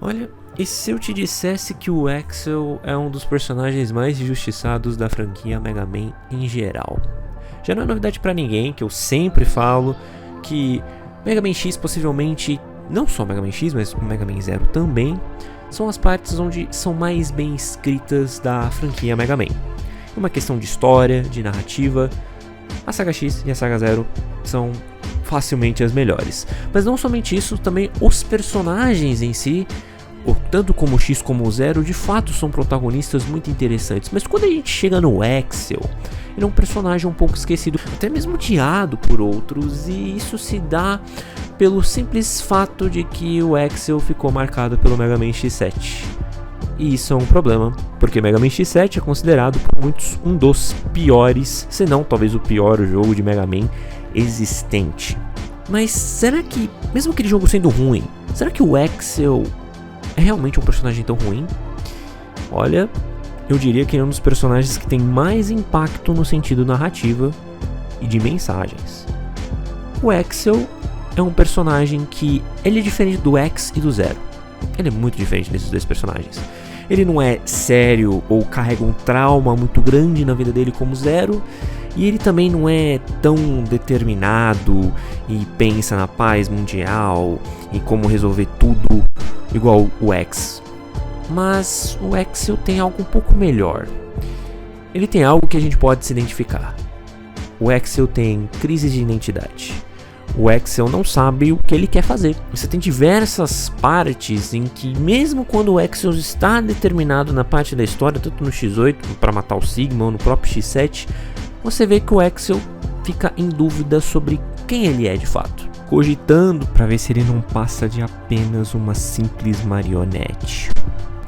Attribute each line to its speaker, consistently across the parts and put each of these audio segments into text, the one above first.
Speaker 1: Olha, e se eu te dissesse que o Axel é um dos personagens mais injustiçados da franquia Mega Man em geral? Já não é novidade pra ninguém que eu sempre falo que Mega Man X possivelmente, não só Mega Man X, mas Mega Man Zero também, são as partes onde são mais bem escritas da franquia Mega Man. Uma questão de história, de narrativa, a Saga X e a Saga Zero são facilmente as melhores. Mas não somente isso, também os personagens em si, tanto como o X como o Zero, de fato são protagonistas muito interessantes. Mas quando a gente chega no Axel, ele é um personagem um pouco esquecido, até mesmo odiado por outros, e isso se dá pelo simples fato de que o Axel ficou marcado pelo Mega Man X7. E isso é um problema, porque Mega Man X7 é considerado por muitos um dos piores, se não talvez o pior jogo de Mega Man existente. Mas será que, mesmo aquele jogo sendo ruim, será que o Axel é realmente um personagem tão ruim? Olha, eu diria que é um dos personagens que tem mais impacto no sentido narrativa e de mensagens. O Axel é um personagem que ele é diferente do X e do Zero. Ele é muito diferente desses dois personagens. Ele não é sério ou carrega um trauma muito grande na vida dele como o Zero. E ele também não é tão determinado e pensa na paz mundial e como resolver tudo igual o X. Mas o Axel tem algo um pouco melhor. Ele tem algo que a gente pode se identificar. O Axel tem crise de identidade. O Axel não sabe o que ele quer fazer. Você tem diversas partes em que, mesmo quando o Axel está determinado na parte da história, tanto no X8 para matar o Sigma ou no próprio X7, você vê que o Axel fica em dúvida sobre quem ele é de fato, cogitando para ver se ele não passa de apenas uma simples marionete.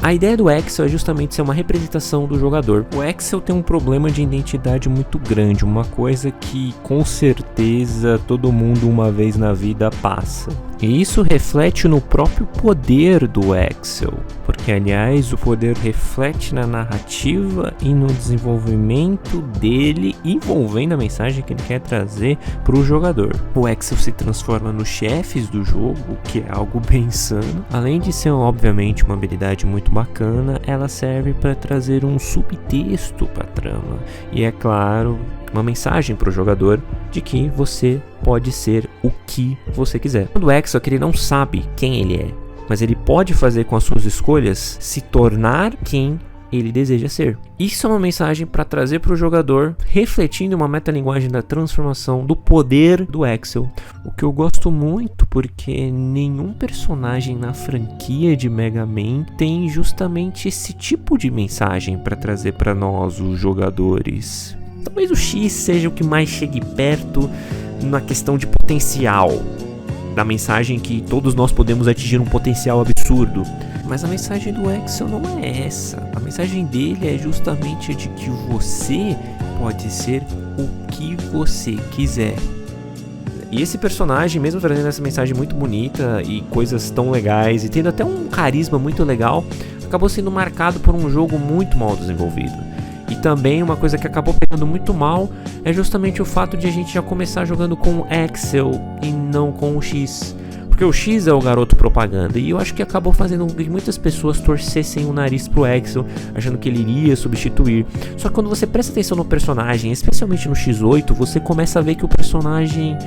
Speaker 1: A ideia do Axel é justamente ser uma representação do jogador. O Axel tem um problema de identidade muito grande, uma coisa que com certeza todo mundo uma vez na vida passa. E isso reflete no próprio poder do Axel, porque aliás o poder reflete na narrativa e no desenvolvimento dele, envolvendo a mensagem que ele quer trazer para o jogador. O Axel se transforma nos chefes do jogo, que é algo bem insano. Além de ser obviamente uma habilidade muito bacana, ela serve para trazer um subtexto para a trama e, é claro, uma mensagem para o jogador de que você pode ser o que você quiser. O Axel é que ele não sabe quem ele é, mas ele pode fazer com as suas escolhas se tornar quem ele deseja ser. Isso é uma mensagem para trazer para o jogador, refletindo uma metalinguagem da transformação do poder do Axel. O que eu gosto muito, porque nenhum personagem na franquia de Mega Man tem justamente esse tipo de mensagem para trazer para nós, os jogadores. Talvez o X seja o que mais chegue perto na questão de potencial, da mensagem que todos nós podemos atingir um potencial absurdo. Mas a mensagem do Axel não é essa. A mensagem dele é justamente a de que você pode ser o que você quiser. E esse personagem, mesmo trazendo essa mensagem muito bonita e coisas tão legais, e tendo até um carisma muito legal, acabou sendo marcado por um jogo muito mal desenvolvido. E também uma coisa que acabou pegando muito mal é justamente o fato de a gente já começar jogando com o Axel e não com o X. Porque o X é o garoto propaganda, e eu acho que acabou fazendo com que muitas pessoas torcessem o nariz pro Axel, achando que ele iria substituir. Só que quando você presta atenção no personagem, especialmente no X8, você começa a ver que o personagem,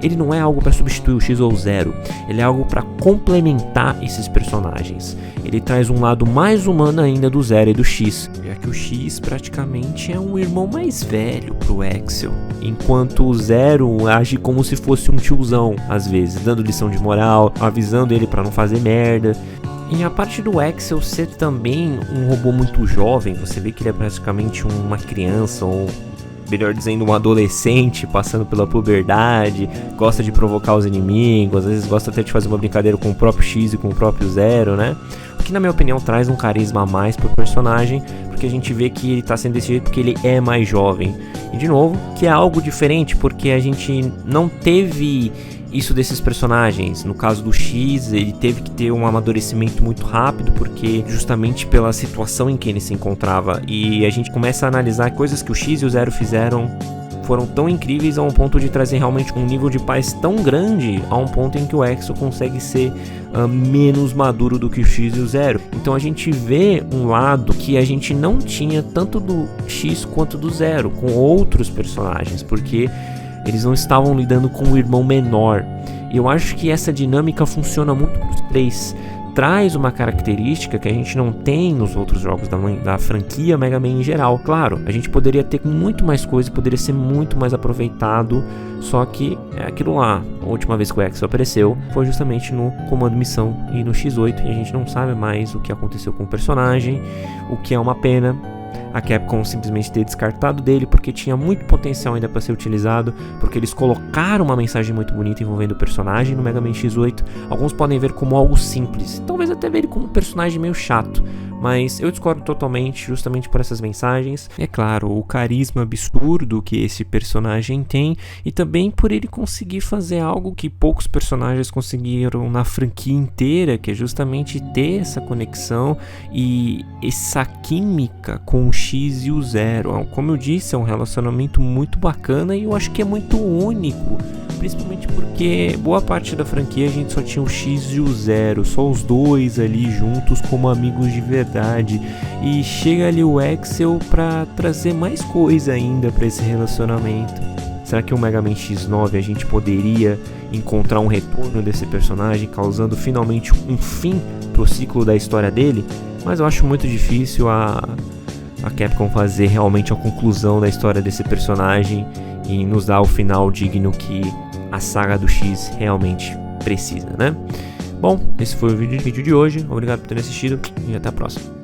Speaker 1: ele não é algo para substituir o X ou o Zero, ele é algo para complementar esses personagens. Ele traz um lado mais humano ainda do Zero e do X, já que o X praticamente é um irmão mais velho pro Axel, enquanto o Zero age como se fosse um tiozão, às vezes, dando lição de moral, avisando ele para não fazer merda. E a parte do Axel ser também um robô muito jovem, você vê que ele é praticamente uma criança, ou melhor dizendo, um adolescente passando pela puberdade, gosta de provocar os inimigos, às vezes gosta até de fazer uma brincadeira com o próprio X e com o próprio Zero, né? O que na minha opinião traz um carisma a mais pro personagem, porque a gente vê que ele tá sendo desse jeito porque ele é mais jovem. E de novo, que é algo diferente, porque a gente não teve isso desses personagens. No caso do X, ele teve que ter um amadurecimento muito rápido, porque justamente pela situação em que ele se encontrava. E a gente começa a analisar coisas que o X e o Zero fizeram foram tão incríveis a um ponto de trazer realmente um nível de paz tão grande a um ponto em que o Exo consegue ser menos maduro do que o X e o Zero. Então a gente vê um lado que a gente não tinha tanto do X quanto do Zero com outros personagens, porque eles não estavam lidando com o irmão menor. E eu acho que essa dinâmica funciona muito para os três. Traz uma característica que a gente não tem nos outros jogos da franquia Mega Man em geral. Claro, a gente poderia ter muito mais coisa, poderia ser muito mais aproveitado, só que é aquilo lá. A última vez que o Exo apareceu foi justamente no Comando Missão e no X8, e a gente não sabe mais o que aconteceu com o personagem, o que é uma pena. A Capcom simplesmente ter descartado dele porque tinha muito potencial ainda para ser utilizado, porque eles colocaram uma mensagem muito bonita envolvendo o personagem no Mega Man X8. Alguns podem ver como algo simples, talvez até ver ele como um personagem meio chato, mas eu discordo totalmente justamente por essas mensagens. É claro, o carisma absurdo que esse personagem tem e também por ele conseguir fazer algo que poucos personagens conseguiram na franquia inteira, que é justamente ter essa conexão e essa química com o X e o Zero. Como eu disse, é um relacionamento muito bacana e eu acho que é muito único, principalmente porque boa parte da franquia a gente só tinha o X e o Zero, só os dois ali juntos como amigos de verdade, e chega ali o Exo pra trazer mais coisa ainda pra esse relacionamento. Será que o Mega Man X9 a gente poderia encontrar um retorno desse personagem, causando finalmente um fim pro ciclo da história dele? Mas eu acho muito difícil a Capcom fazer realmente a conclusão da história desse personagem e nos dar o final digno que a saga do X realmente precisa, né? Bom, esse foi o vídeo de hoje. Obrigado por ter assistido e até a próxima.